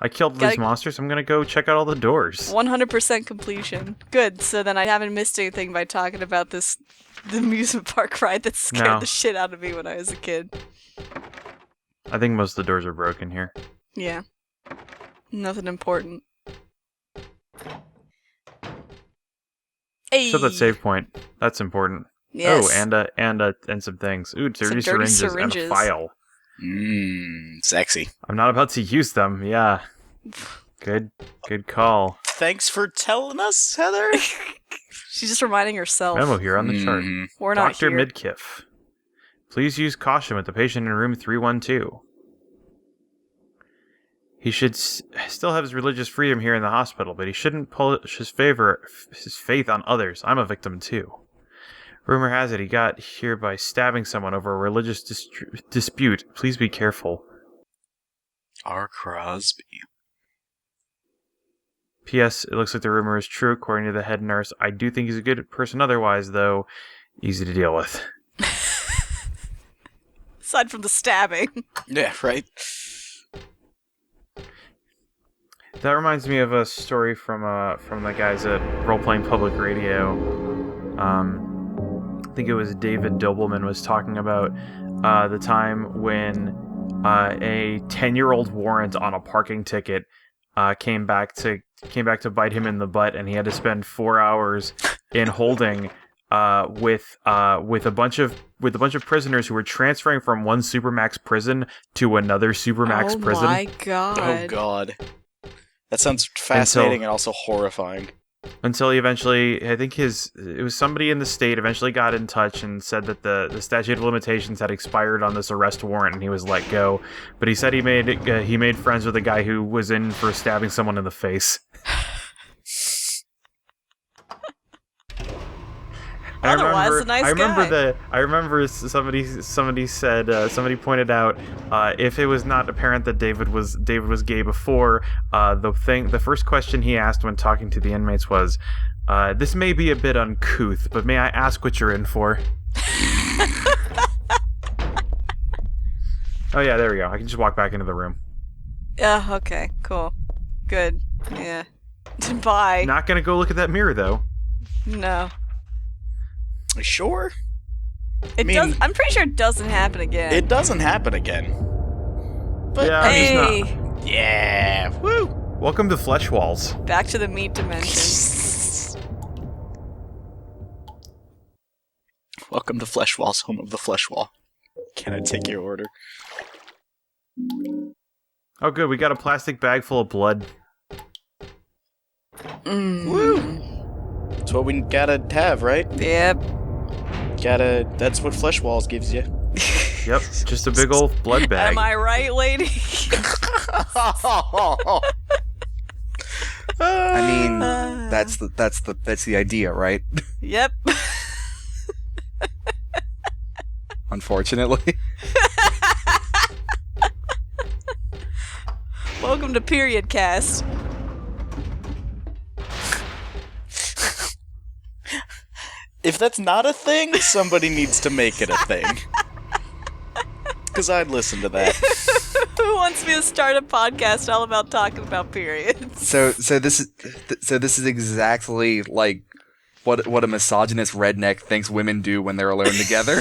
I killed these monsters. I'm gonna go check out all the doors. 100% completion. Good. So then I haven't missed anything by talking about the amusement park ride that scared the shit out of me when I was a kid. I think most of the doors are broken here. Yeah. Nothing important. Hey. Except that save point. That's important. Yes. Oh, and some things. Ooh, dirty syringes and a file. Sexy. I'm not about to use them. Yeah. Good call. Thanks for telling us, Heather. She's just reminding herself. Memo here on the chart. We're not Dr. here. Midkiff. Please use caution with the patient in room 312. He should still have his religious freedom here in the hospital, but he shouldn't push his faith on others. I'm a victim too. Rumor has it he got here by stabbing someone over a religious dispute. Please be careful. R. Crosby. P.S. It looks like the rumor is true, according to the head nurse. I do think he's a good person otherwise, though. Easy to deal with. Aside from the stabbing. Yeah, right? That reminds me of a story from the guys at Role Playing Public Radio. I think it was David Dobelman was talking about the time when a 10-year-old warrant on a parking ticket came back to bite him in the butt, and he had to spend 4 hours in holding with a bunch of prisoners who were transferring from one supermax prison to another supermax prison. Oh my god! Oh god, that sounds fascinating and also horrifying. Until he eventually, I think it was somebody in the state eventually got in touch and said that the statute of limitations had expired on this arrest warrant and he was let go. But he said he made friends with a guy who was in for stabbing someone in the face. Otherwise, a nice guy. I remember somebody said somebody pointed out if it was not apparent that David was gay before, the first question he asked when talking to the inmates was, "This may be a bit uncouth, but may I ask what you're in for?" Oh yeah, there we go. I can just walk back into the room. Yeah. Okay. Cool. Good. Yeah. Bye. Not gonna go look at that mirror though. No. Sure? I'm pretty sure it doesn't happen again. It doesn't happen again. But yeah, hey! Yeah! Woo! Welcome to Flesh Walls. Back to the meat dimension. Welcome to Flesh Walls, home of the Flesh Wall. Can I take your order? Oh good, we got a plastic bag full of blood. Woo! That's what we gotta have, right? Yep. That's what Flesh Walls gives you. Yep, just a big old blood bag. Am I right, lady? I mean, that's the idea, right? Yep. Unfortunately. Welcome to Period Cast. If that's not a thing, somebody needs to make it a thing. Because I'd listen to that. Who wants me to start a podcast all about talking about periods? So this is exactly like what a misogynist redneck thinks women do when they're alone together.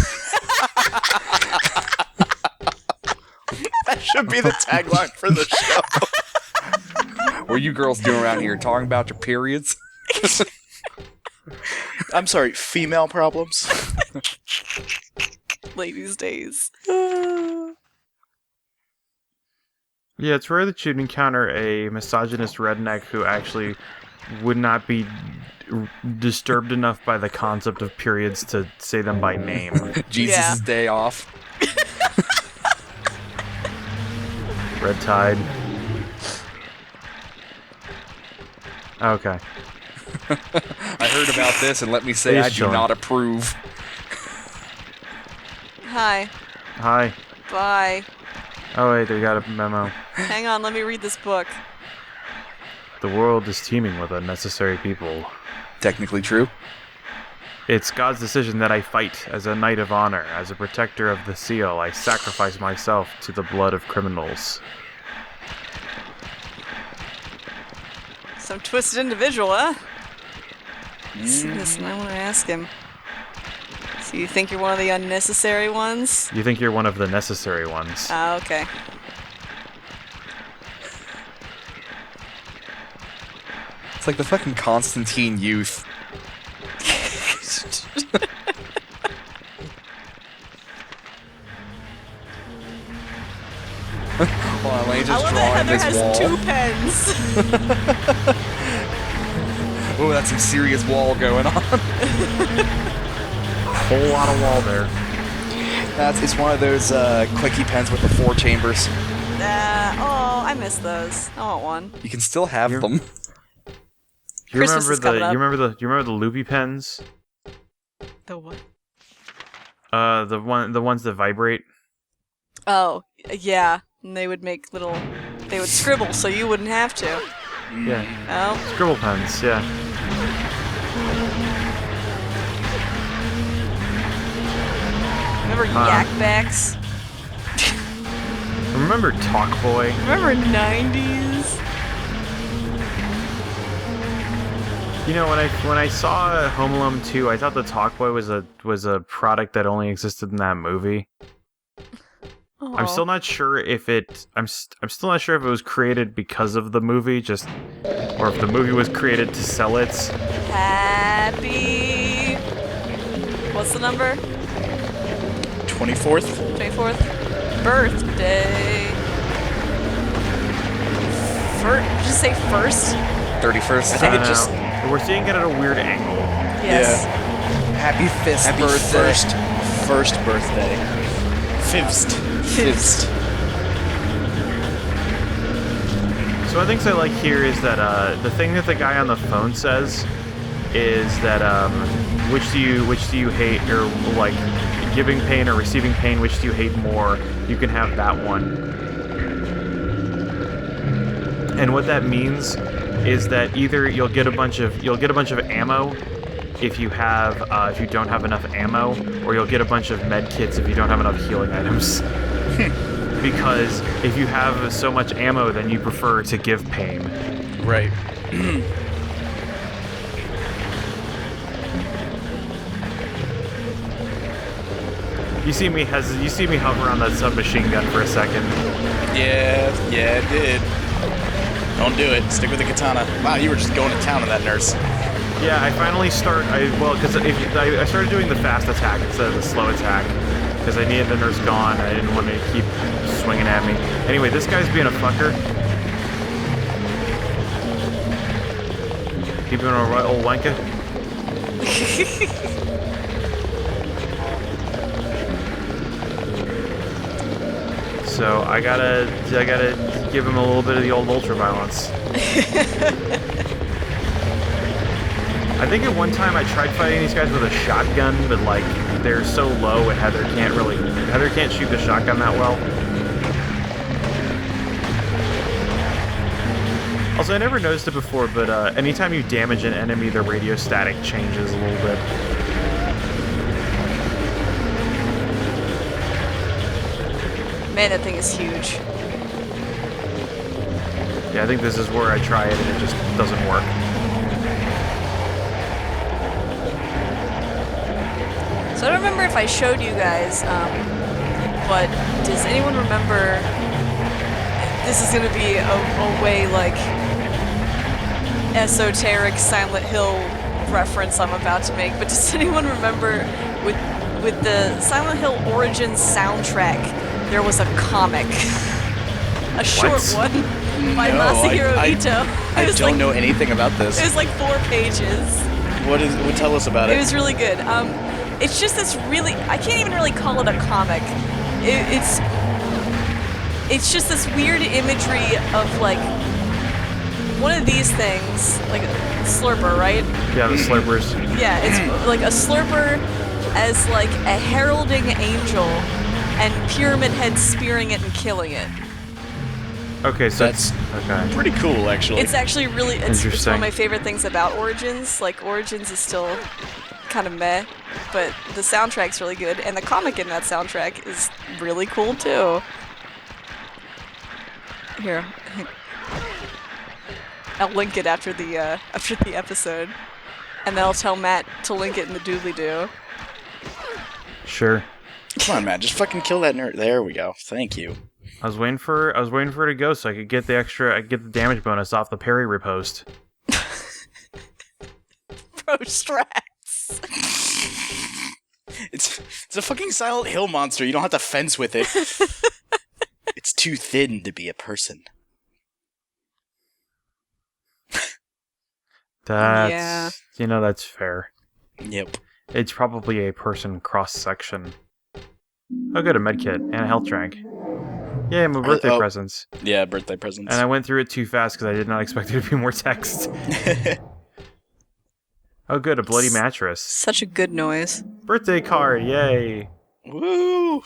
That should be the tagline for the show. What are you girls doing around here? Talking about your periods? I'm sorry, female problems? Ladies' days. Yeah, it's rare that you'd encounter a misogynist redneck who actually would not be disturbed enough by the concept of periods to say them by name. Jesus' day off. Red Tide. Okay. I heard about this, and let me say I do not approve. Hi. Hi. Bye. Oh wait, they got a memo. Hang on, let me read this book. The world is teeming with unnecessary people. Technically true. It's God's decision that I fight as a knight of honor. As a protector of the seal, I sacrifice myself to the blood of criminals. Some twisted individual, huh? Listen, I want to ask him. So you think you're one of the unnecessary ones? You think you're one of the necessary ones. Ah, okay. It's like the fucking Constantine youth. Hold on, let me I just love draw that in Heather this has wall. 2 pens. Oh, that's some serious wall going on. Whole lot of wall there. It's one of those clicky pens with the 4 chambers. Oh, I miss those. I want one. You can still have You're- them. You Christmas remember is coming up. you remember the loopy pens? The what? The ones that vibrate. Oh, yeah. And they would make little... They would scribble, so you wouldn't have to. Yeah. Oh? Scribble pens, yeah. Remember Yak Backs? Remember Talk Boy? Remember 90s? You know, when I saw Home Alone 2, I thought the Talk Boy was a product that only existed in that movie. I'm Aw. still not sure if it I'm still not sure if it was created because of the movie, just or if the movie was created to sell it. Happy... What's the number? 24th? 24th? Birthday. Did you say first? 31st. I think it No, just- we're seeing it at a weird angle. Yes. Happy fist Happy birthday. first birthday. Fivst. So one of the things I like here is that the thing that the guy on the phone says is that which do you hate, or like giving pain or receiving pain, which do you hate more? You can have that one. And what that means is that either you'll get a bunch of ammo if you don't have enough ammo, or you'll get a bunch of med kits if you don't have enough healing items. Because if you have so much ammo, then you prefer to give pain. Right. You see me hover on that submachine gun for a second. Yeah, it did. Don't do it. Stick with the katana. Wow, you were just going to town on that nurse. Yeah, I finally because I started doing the fast attack instead of the slow attack, because I needed the nurse gone. I didn't want to keep swinging at me. Anyway, this guy's being a fucker. Keep doing a right old wanker. So I gotta give him a little bit of the old ultra violence. I think at one time I tried fighting these guys with a shotgun, but like they're so low and Heather can't shoot the shotgun that well. Also, I never noticed it before, but anytime you damage an enemy, the radio static changes a little bit. Man, that thing is huge. Yeah, I think this is where I try it and it just doesn't work. So I don't remember if I showed you guys, but does anyone remember... This is going to be a way, like, esoteric Silent Hill reference I'm about to make, but does anyone remember with the Silent Hill Origins soundtrack, there was a comic, a short one by Masahiro Ito. I don't know anything about this. It was like 4 pages. Tell us about it. It was really good. It's just this really, I can't even really call it a comic. It's just this weird imagery of like one of these things, like a slurper, right? Yeah, the slurpers. Yeah, it's like a slurper as like a heralding angel, and Pyramid Head spearing it and killing it. Okay, so That's okay. pretty cool, actually. It's actually really, it's one Interesting. of my favorite things about Origins. Like, Origins is still kind of meh, but the soundtrack's really good, and the comic in that soundtrack is really cool, too. Here. I'll link it after the episode, and then I'll tell Matt to link it in the doobly-doo. Sure. Come on, Matt. Just fucking kill that nerd. There we go. Thank you. I was waiting for it to go so I could get the damage bonus off the parry riposte. Pro strats. It's a fucking Silent Hill monster. You don't have to fence with it. It's too thin to be a person. That's that's fair. Yep. It's probably a person cross-section. Oh, good, a medkit and a health drink. Yay, my birthday presents. Yeah, birthday presents. And I went through it too fast because I did not expect there to be more text. Oh, good, a bloody mattress. Such a good noise. Birthday card, yay. Woo!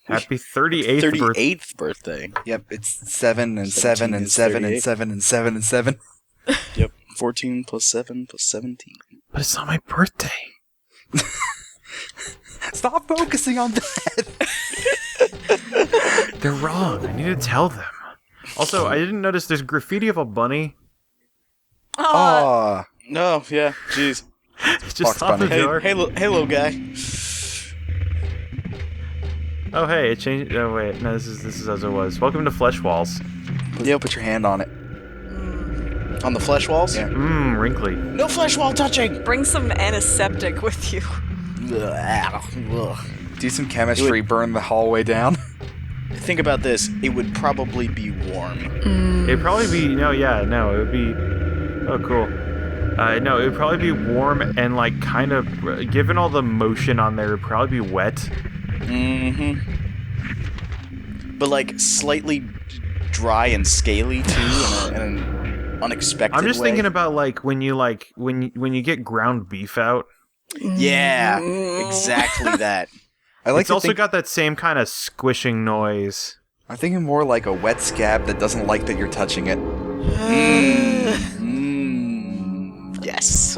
Happy 38th birthday. 38th birthday. Yep, it's 7 and 7 and 7 and 7 and 7 and 7. Yep, 14 plus 7 plus 17. But it's not my birthday. Stop focusing on that. They're wrong. I need to tell them. Also, I didn't notice there's graffiti of a bunny. Oh. No, yeah, jeez. Just on the door. Hey, little guy. Oh, hey, it changed. Oh, wait. No, this is as it was. Welcome to Flesh Walls. Put your hand on it. On the flesh walls? Yeah. Wrinkly. No flesh wall touching! Bring some antiseptic with you. Do some chemistry, burn the hallway down. Think about this. It would probably be warm. It'd probably be... it would be... Oh, cool. No, it would probably be warm and, like, kind of... Given all the motion on there, it would probably be wet. Mm-hmm. But, like, slightly dry and scaly, too, in an unexpected I'm just way. thinking about, like, when you get ground beef out. Yeah, exactly that. It's also got that same kind of squishing noise. I'm thinking more like a wet scab that doesn't like that you're touching it. Yes.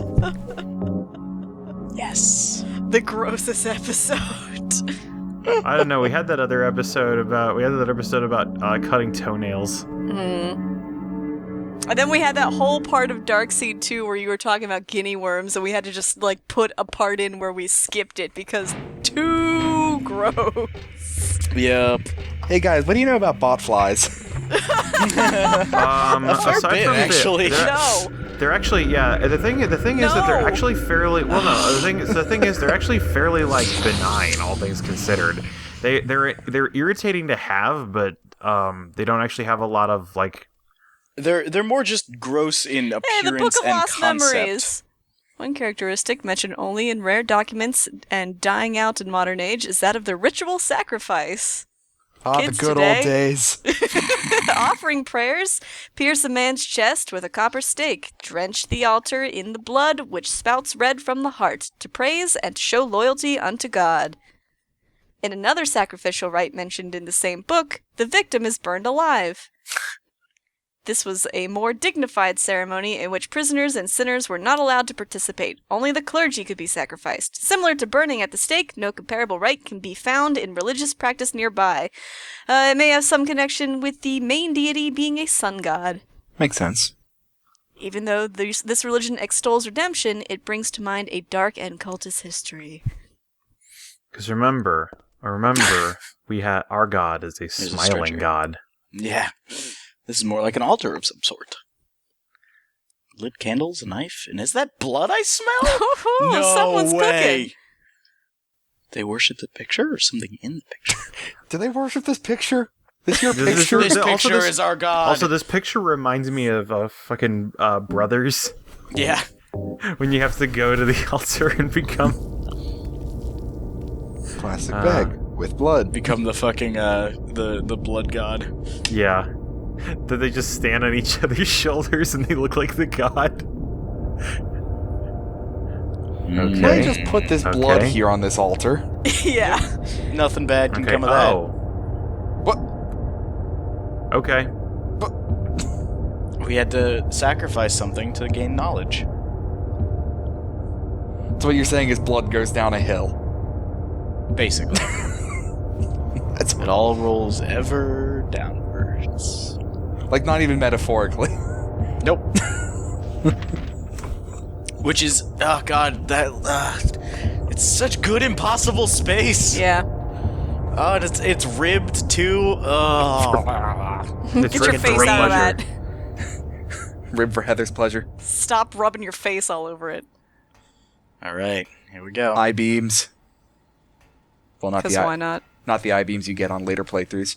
Yes. The grossest episode. I don't know. We had that other episode about cutting toenails. And then we had that whole part of Darkseid 2 where you were talking about guinea worms, and we had to just, like, put a part in where we skipped it because too gross. Yep. Hey guys, what do you know about botflies? Aside bit, from actually. They're actually, yeah. The thing is that they're actually fairly. Well, no. The thing is they're actually fairly like benign, all things considered. They're irritating to have, but they don't actually have a lot of like. They're more just gross in appearance Hey, the Book of and Lost concept. Memories. One characteristic mentioned only in rare documents and dying out in modern age is that of the ritual sacrifice. Ah, the Kids good today. old days. Offering prayers, pierce a man's chest with a copper stake, drench the altar in the blood which spouts red from the heart, to praise and show loyalty unto God. In another sacrificial rite mentioned in the same book, the victim is burned alive. This was a more dignified ceremony in which prisoners and sinners were not allowed to participate. Only the clergy could be sacrificed. Similar to burning at the stake, no comparable rite can be found in religious practice nearby. It may have some connection with the main deity being a sun god. Makes sense. Even though this religion extols redemption, it brings to mind a dark and cultist history. Because remember, we had our god is a smiling god. Yeah. This is more like an altar of some sort. Lit candles, a knife, and is that blood I smell? No Someone's way. cooking. They worship the picture or something in the picture? Do they worship this picture? This your This is picture? your- This Also, picture this- is our god. Also, this picture reminds me of fucking Brothers. Yeah. When you have to go to the altar and become. Plastic bag with blood. Become the fucking, the blood god. Yeah. That they just stand on each other's shoulders and they look like the god. Can Okay. I just put this blood Okay. here on this altar? Yeah. Nothing bad can Okay. come of that. Oh. What? Okay. We had to sacrifice something to gain knowledge. So what you're saying is blood goes down a hill. Basically. That's It all rolls ever downwards. like not even metaphorically. Nope. Which is, oh god, it's such good impossible space. Yeah. Oh, and it's ribbed too. Oh. It's Get your for face out of pleasure. that. Rib for Heather's pleasure. Stop rubbing your face all over it. All right, here we go. I-beams. Well, not Because the why not? not the I-beams you get on later playthroughs.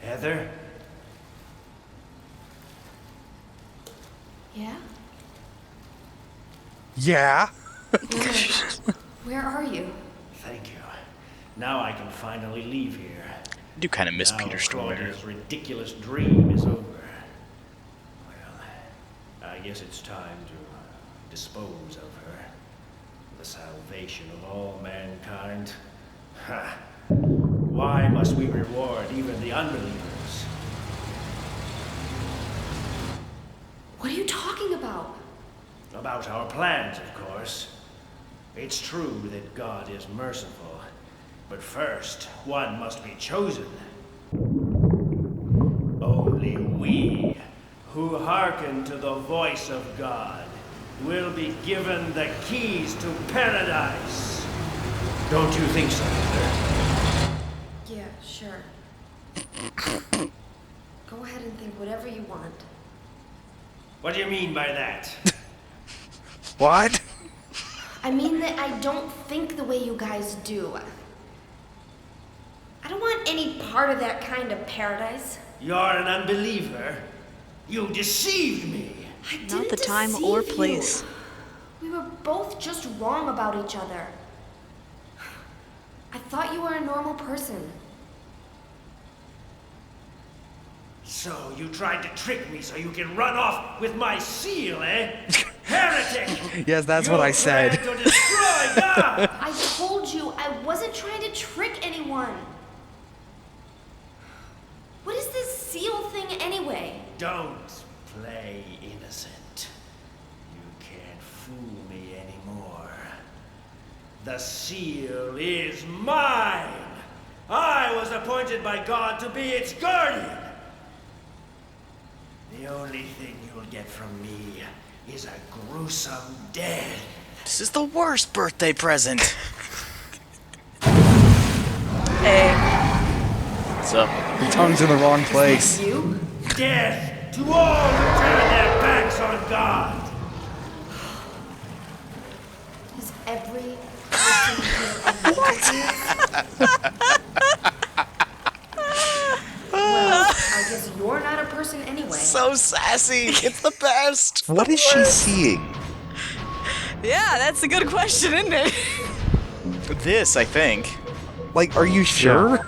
Heather? Yeah? Yeah. Where are you? Thank you. Now I can finally leave here. I do kind of miss Now Peter Stormare. Claudia's ridiculous dream is over. Well, I guess it's time to dispose of her. The salvation of all mankind. Ha! Why must we reward even the unbelievers? What are you talking about? About our plans, of course. It's true that God is merciful, but first, one must be chosen. Only we, who hearken to the voice of God, will be given the keys to paradise. Don't you think so, Heather? Yeah, sure. Go ahead and think whatever you want. What do you mean by that? What? I mean that I don't think the way you guys do. I don't want any part of that kind of paradise. You're an unbeliever. You deceived me. I didn't Not the time deceive or you. place. We were both just wrong about each other. I thought you were a normal person. So you tried to trick me so you can run off with my seal, eh? Heretic! Yes, that's what I said. You plan to destroy God! I told you I wasn't trying to trick anyone. What is this seal thing anyway? Don't play innocent. You can't fool me anymore. The seal is mine! I was appointed by God to be its guardian! The only thing you'll get from me is a gruesome death. This is the worst birthday present. Hey, What's up? Your tongue's in the wrong place. You? Death to all who turn their backs on God! Is every person here what? Well, I guess you're not a person anyway. So sassy. It's the best. What is she seeing? yeah, that's a good question, isn't it? This, I think. Like, are you sure?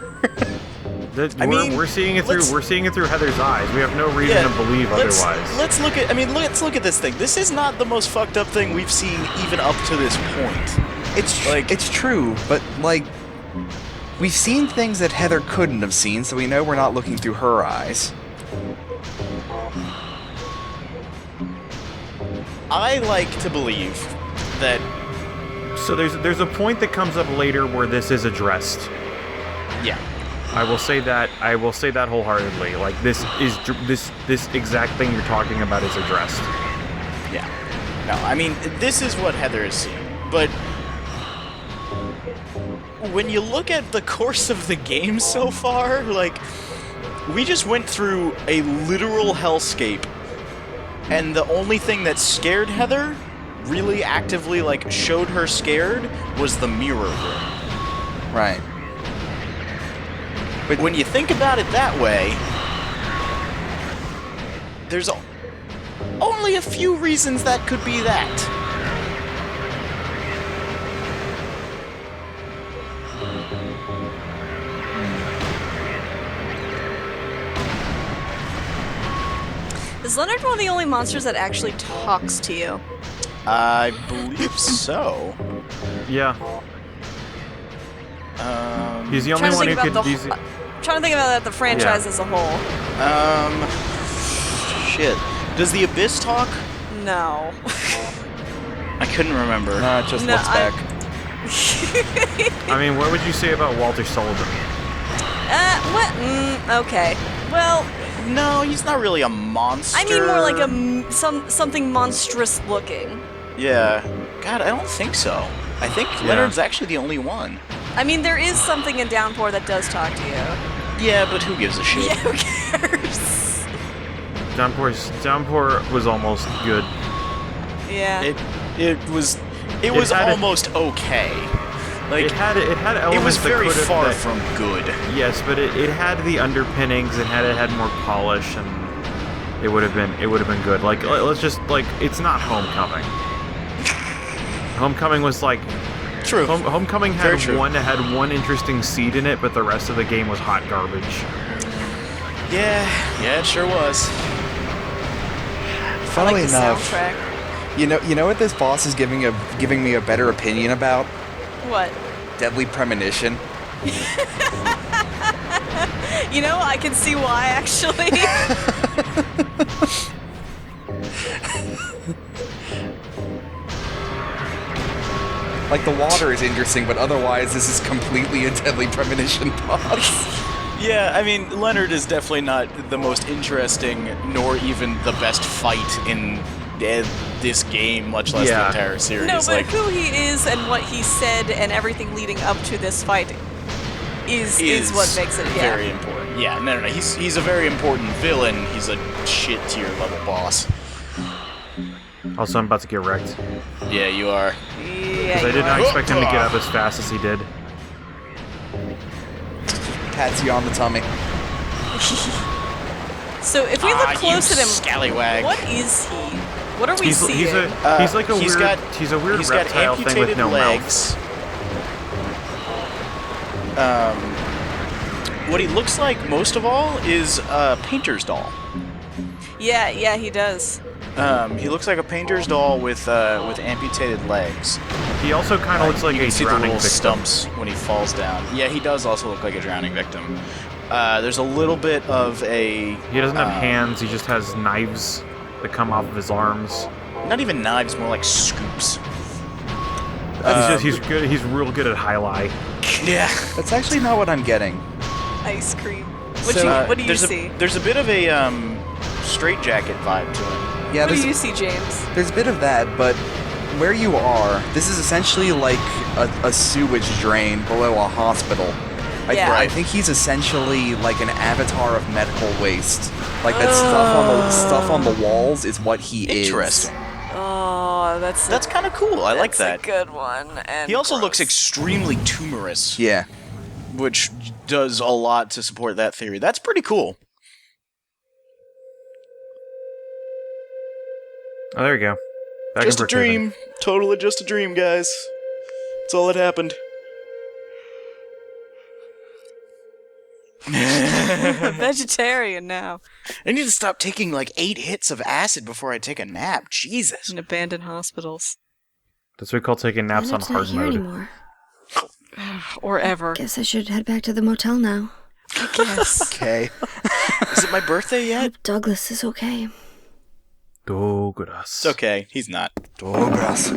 We're seeing it through. let's- We're seeing it through Heather's eyes. We have no reason to believe otherwise. Let's look at. I mean, let's look at this thing. This is not the most fucked up thing we've seen even up to this point. It's true, but like, we've seen things that Heather couldn't have seen, so we know we're not looking through her eyes. I like to believe that. So there's a point that comes up later where this is addressed. Yeah. I will say that wholeheartedly. Like this exact thing you're talking about is addressed. Yeah. No, I mean, this is what Heather is seeing. But when you look at the course of the game so far, like, we just went through a literal hellscape, and the only thing that scared Heather, really actively, like, showed her scared, was the mirror room. Right. But when you think about it that way, there's only a few reasons that could be that. Is Leonard one of the only monsters that actually talks to you? I believe so. Yeah. He's the only Trying to one think who about could. trying to think about the franchise Yeah. as a whole. Shit. Does the Abyss talk? No. I couldn't remember. Nah, it just No, looks back. I mean, what would you say about Walter Sullivan? What? Okay. Well, No, he's not really a monster. I mean more like something monstrous looking. Yeah. God, I don't think so. I think Leonard's actually the only one. I mean, there is something in Downpour that does talk to you. Yeah, but who gives a shit? Yeah, who cares? Downpour was almost good. Yeah. It was almost okay. Like It had elements. it was that very could've- far that- from good. Yes, but it had the underpinnings. It had more polish, and it would have been good. Like let's just it's not Homecoming. Homecoming was like True. Homecoming Very had true. one interesting seed in it, but the rest of the game was hot garbage. Yeah, it sure was. Funnily I like the enough, soundtrack. you know what this boss is giving me a better opinion about? What? Deadly Premonition. You know, I can see why, actually. Like, the water is interesting, but otherwise this is completely a Deadly Premonition boss. Yeah, I mean, Leonard is definitely not the most interesting, nor even the best fight in this game, much less the entire series. No, but who he is and what he said and everything leading up to this fight is what makes it, very important. Yeah, no. He's a very important villain. He's a shit tier level boss. Also, I'm about to get wrecked Yeah, you are. Yeah, because I did not you expect him to get up as fast as he did. Pats you on the tummy. are. So if we look close at him, scallywag. what is he? What are we seeing? He's like a he's weird got- he's a weird He's got reptile thing with amputated no legs. What he looks like most of all is a painter's doll. Yeah, he does. He looks like a painter's doll with amputated legs. mouth. He also kind of looks like you a can see the drowning little victim. stumps when he falls down. Yeah, he does also look like a drowning victim. There's a little bit of a... He doesn't have hands. He just has knives that come off of his arms. Not even knives, more like scoops. He's good. He's real good at highlight. Yeah. That's actually not what I'm getting. Ice cream. So, What do you see? There's a bit of a straitjacket vibe to him. Yeah, What do you see, James? there's a bit of that, but where you are, this is essentially like a sewage drain below a hospital. Yeah. I think he's essentially like an avatar of medical waste. Like that stuff on the walls is what he is. Interesting. Oh, That's kind of cool. I like that's that. a good one. And He also looks gross. extremely tumorous, Yeah. which does a lot to support that theory. That's pretty cool. Oh, there you go. Back Just in a Brookhaven. dream. Totally just a dream, guys. That's all that happened. a vegetarian now. I need to stop taking like 8 hits of acid before I take a nap. Jesus. In abandoned hospitals. That's what we call taking naps on Leonard's hard not here mode. anymore. Or ever. Guess I should head back to the motel now. I guess. Okay. Is it my birthday yet? Hope Douglas is okay. Douglas. It's okay. He's not. Douglas.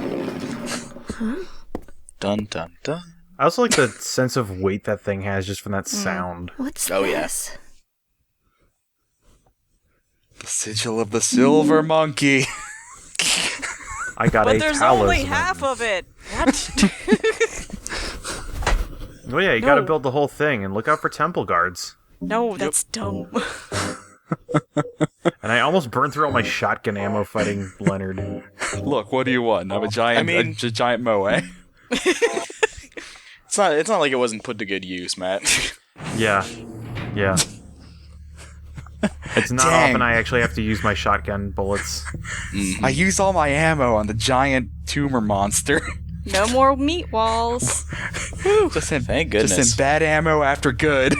Dun dun dun. I also like the sense of weight that thing has just from that sound. What's Oh, yeah. this? The sigil of the silver monkey. I got But a there's talisman. only half of it. What? Oh yeah, you gotta No. build the whole thing, and look out for temple guards. No, that's dumb. And I almost burned through all my shotgun ammo fighting Leonard. Look, what do you want? I'm a giant, I mean- a giant moe. It's not like it wasn't put to good use, Matt. Yeah. It's not Dang. often I actually have to use my shotgun bullets. I used all my ammo on the giant tumor monster. No more meat walls. Just in, Thank Just goodness. in bad ammo after good.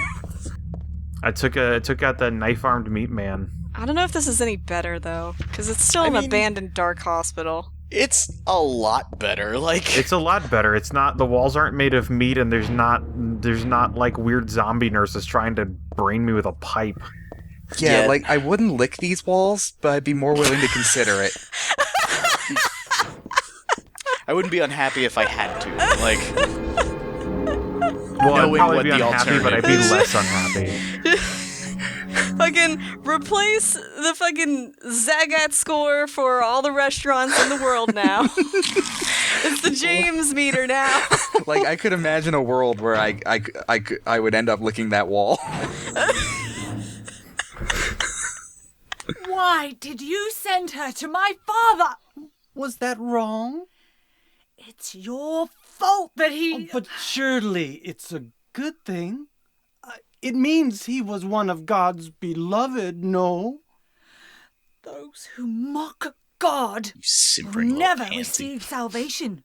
I took out the knife-armed meat man. I don't know if this is any better, though. Because it's still I an mean- abandoned dark hospital. It's a lot better. Like It's a lot better. It's not, the walls aren't made of meat, and there's not like weird zombie nurses trying to brain me with a pipe. Yeah, Yeah. like, I wouldn't lick these walls, but I'd be more willing to consider it. I wouldn't be unhappy if I had to. Like, Well, I'd knowing probably what be the unhappy, but I'd be alternative less unhappy. Fucking replace the fucking Zagat score for all the restaurants in the world now. It's the James meter now. Like, I could imagine a world where I would end up licking that wall. Why did you send her to my father? Was that wrong? It's your fault that he... But surely it's a good thing. It means he was one of God's beloved, no? Those who mock God you will simpering little never pansy. receive salvation.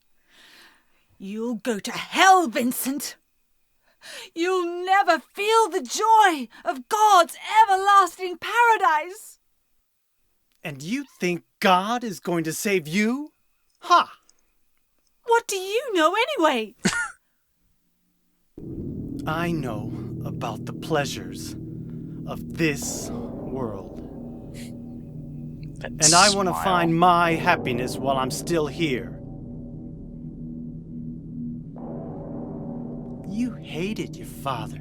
You'll go to hell, Vincent. You'll never feel the joy of God's everlasting paradise. And you think God is going to save you? Ha! What do you know anyway? I know about the pleasures of this world. That And I want to smile. find my happiness while I'm still here. You hated your father,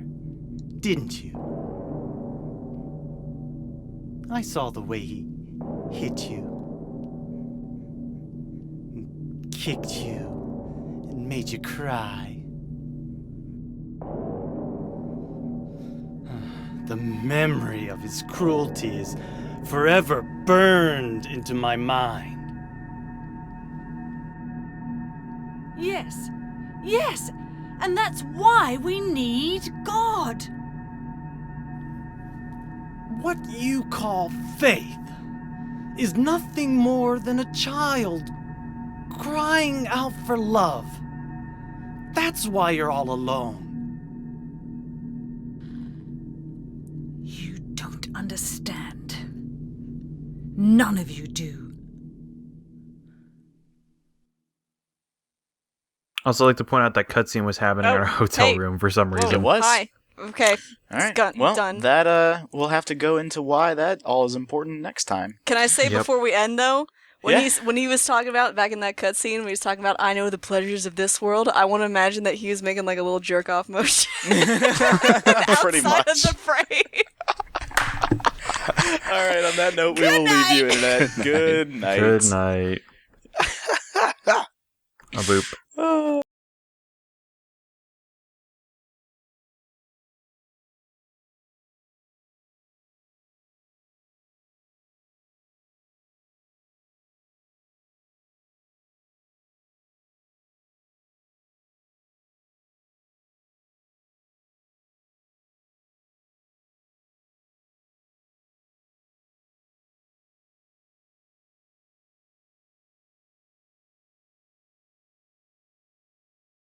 didn't you? I saw the way he hit you, and kicked you, and made you cry. The memory of his cruelty is forever burned into my mind. Yes, yes, and that's why we need God. What you call faith is nothing more than a child crying out for love. That's why you're all alone. You don't understand. None of you do. Also, I'd like to point out that cutscene was happening in our hotel hey. room for some Whoa. reason. It was? Hi. Okay. All right. It's Well, done. that we'll have to go into why that all is important next time. Can I say Yep. before we end though, when Yeah. when he was talking about back in that cutscene, when he was talking about I know the pleasures of this world, I want to imagine that he was making like a little jerk off motion Pretty outside much. of the frame. All right. On that note, we will leave you, Internet. Good night. Good night. A boop.